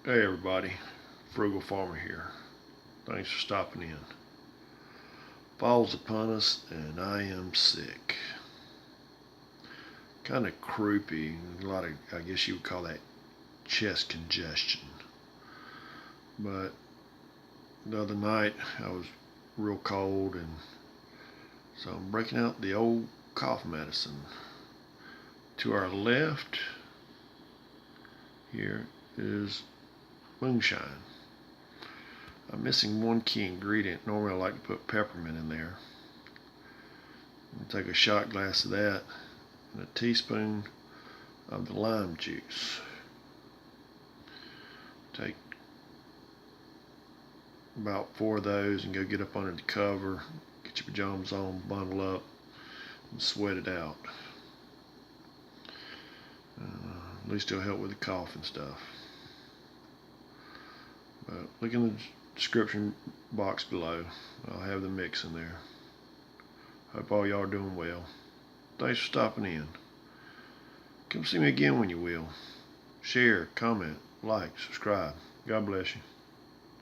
Hey everybody, Frugal Farmer here. Thanks for stopping in. Fall's upon us and I am sick. Kind of croupy, a lot of, I guess you would call that chest congestion. But the other night I was real cold, and so I'm breaking out the old cough medicine. To our left here is moonshine. I'm missing one key ingredient. Normally I like to put peppermint in there. I'm going to take a shot glass of that and a teaspoon of the lime juice. Take about 4 of those and go get up under the cover, get your pajamas on, bundle up, and sweat it out. At least it'll help with the cough and stuff. But look in the description box below. I'll have the mix in there. Hope all y'all are doing well. Thanks for stopping in. Come see me again when you will. Share, comment, like, subscribe. God bless you.